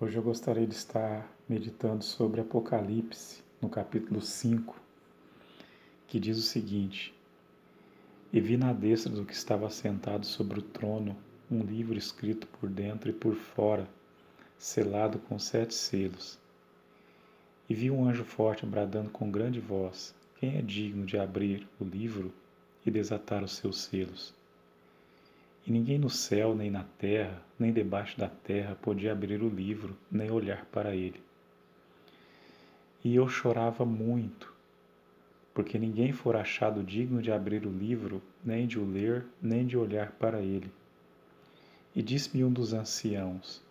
Hoje eu gostaria de estar meditando sobre Apocalipse, no capítulo 5, que diz o seguinte: E vi na destra do que estava sentado sobre o trono um livro escrito por dentro e por fora, selado com 7 selos. E vi um anjo forte bradando com grande voz: Quem é digno de abrir o livro e desatar os seus selos? E ninguém no céu, nem na terra, nem debaixo da terra podia abrir o livro, nem olhar para ele. E eu chorava muito, porque ninguém fora achado digno de abrir o livro, nem de o ler, nem de olhar para ele. E disse-me um dos anciãos: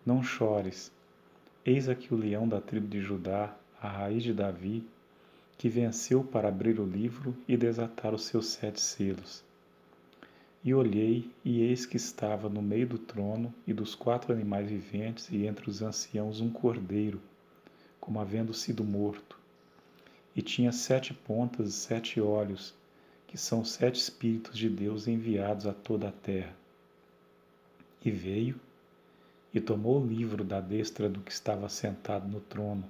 Não chores, eis aqui o leão da tribo de Judá, a raiz de Davi, que venceu para abrir o livro e desatar os seus 7 selos. E olhei, e eis que estava no meio do trono e dos 4 animais viventes e entre os anciãos um cordeiro, como havendo sido morto. E tinha 7 pontas e 7 olhos, que são os 7 Espíritos de Deus enviados a toda a terra. E veio, e tomou o livro da destra do que estava sentado no trono.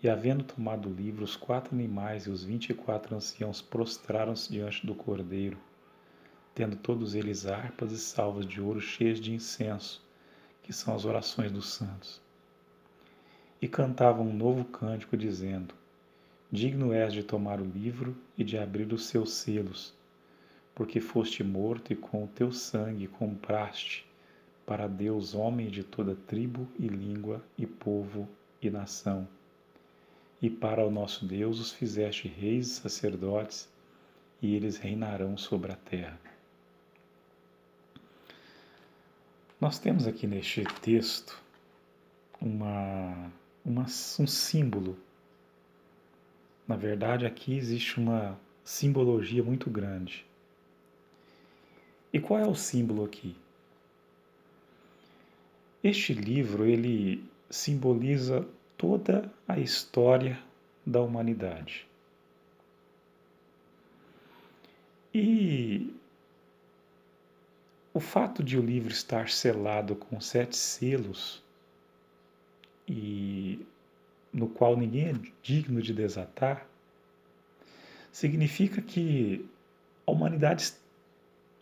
E havendo tomado o livro, os 4 animais e os 24 anciãos prostraram-se diante do cordeiro, tendo todos eles harpas e salvas de ouro cheias de incenso, que são as orações dos santos. E cantavam um novo cântico, dizendo: Digno és de tomar o livro e de abrir os seus selos, porque foste morto e com o teu sangue compraste para Deus homens de toda tribo e língua e povo e nação. E para o nosso Deus os fizeste reis e sacerdotes, e eles reinarão sobre a terra. Nós temos aqui neste texto um símbolo. Na verdade, aqui existe uma simbologia muito grande. E qual é o símbolo aqui? Este livro, ele simboliza toda a história da humanidade. E o fato de o livro estar selado com 7 selos, e no qual ninguém é digno de desatar, significa que a humanidade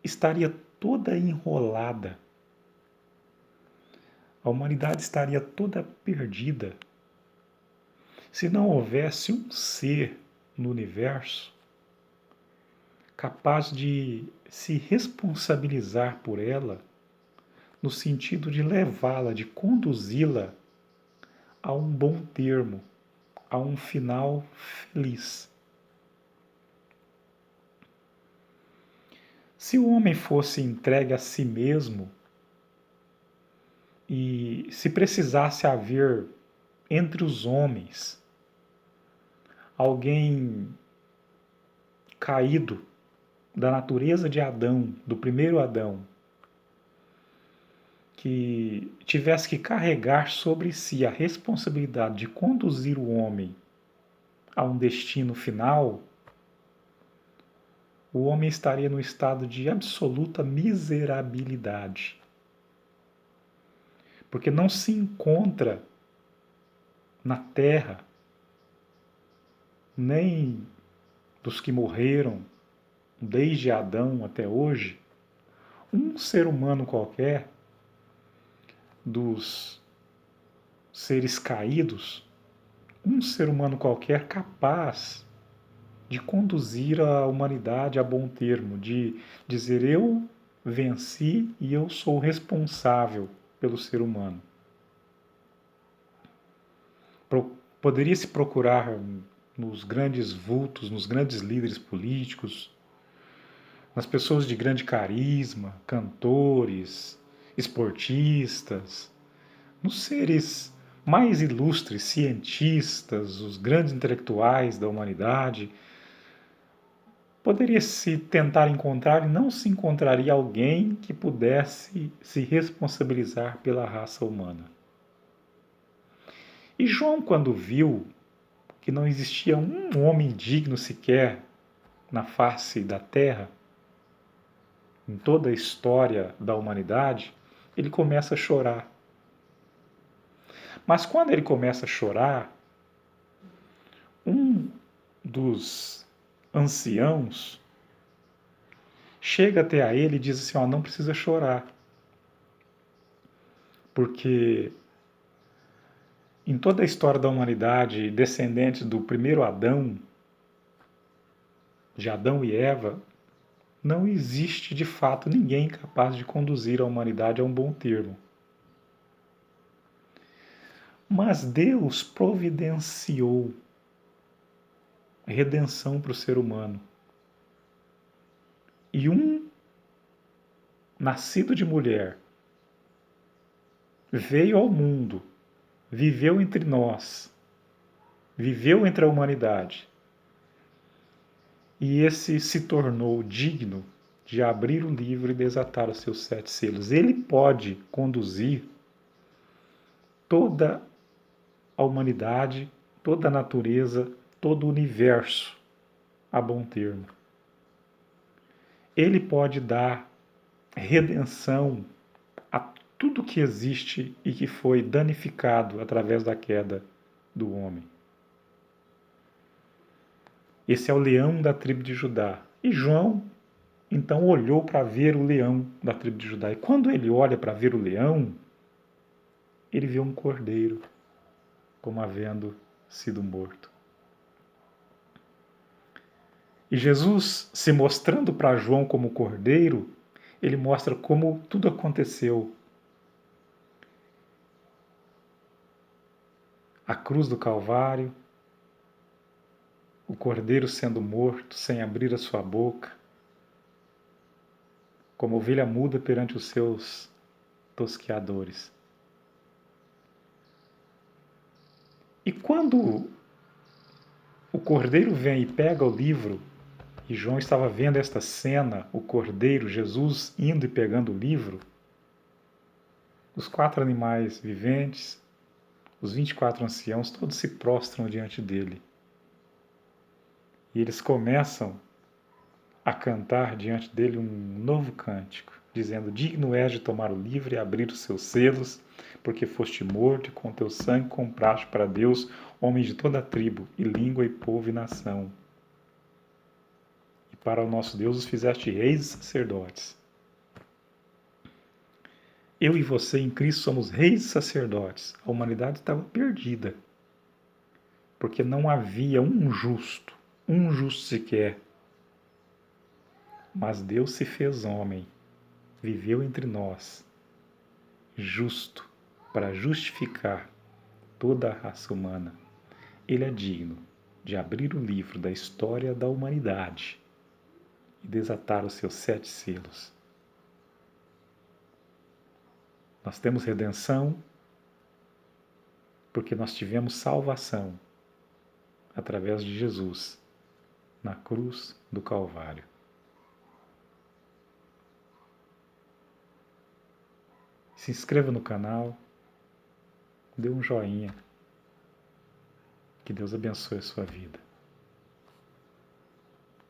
estaria toda enrolada, a humanidade estaria toda perdida, se não houvesse um ser no universo capaz de se responsabilizar por ela, no sentido de levá-la, de conduzi-la a um bom termo, a um final feliz. Se o homem fosse entregue a si mesmo e se precisasse haver entre os homens alguém caído da natureza de Adão, do primeiro Adão, que tivesse que carregar sobre si a responsabilidade de conduzir o homem a um destino final, o homem estaria no estado de absoluta miserabilidade. Porque não se encontra na terra, nem dos que morreram desde Adão até hoje, um ser humano qualquer dos seres caídos, um ser humano qualquer capaz de conduzir a humanidade a bom termo, de dizer eu venci e eu sou responsável pelo ser humano. Poderia se procurar nos grandes vultos, nos grandes líderes políticos, nas pessoas de grande carisma, cantores, esportistas, nos seres mais ilustres, cientistas, os grandes intelectuais da humanidade. Poderia se tentar encontrar e não se encontraria alguém que pudesse se responsabilizar pela raça humana. E João, quando viu que não existia um homem digno sequer na face da terra, em toda a história da humanidade, ele começa a chorar. Mas quando ele começa a chorar, um dos anciãos chega até a ele e diz assim, ó, não precisa chorar, porque em toda a história da humanidade, descendentes do primeiro Adão, de Adão e Eva, não existe de fato ninguém capaz de conduzir a humanidade a um bom termo. Mas Deus providenciou redenção para o ser humano. E um nascido de mulher veio ao mundo, viveu entre nós, viveu entre a humanidade. E esse se tornou digno de abrir o livro e desatar os seus 7 selos. Ele pode conduzir toda a humanidade, toda a natureza, todo o universo a bom termo. Ele pode dar redenção a tudo que existe e que foi danificado através da queda do homem. Esse é o leão da tribo de Judá. E João, então, olhou para ver o leão da tribo de Judá. E quando ele olha para ver o leão, ele vê um cordeiro como havendo sido morto. E Jesus, se mostrando para João como cordeiro, ele mostra como tudo aconteceu. A cruz do Calvário, o cordeiro sendo morto sem abrir a sua boca, como ovelha muda perante os seus tosqueadores. E quando o cordeiro vem e pega o livro, e João estava vendo esta cena, o cordeiro, Jesus, indo e pegando o livro, os 4 animais viventes, os 24 anciãos, todos se prostram diante dele. E eles começam a cantar diante dele um novo cântico, dizendo, digno és de tomar o livro e abrir os seus selos, porque foste morto e com teu sangue compraste para Deus homens de toda a tribo, e língua, e povo, e nação. E para o nosso Deus os fizeste reis e sacerdotes. Eu e você em Cristo somos reis e sacerdotes. A humanidade estava perdida, porque não havia um justo sequer. Mas Deus se fez homem, viveu entre nós, justo, para justificar toda a raça humana. Ele é digno de abrir o livro da história da humanidade e desatar os seus 7 selos. Nós temos redenção porque nós tivemos salvação através de Jesus na cruz do Calvário. Se inscreva no canal, dê um joinha. Que Deus abençoe a sua vida.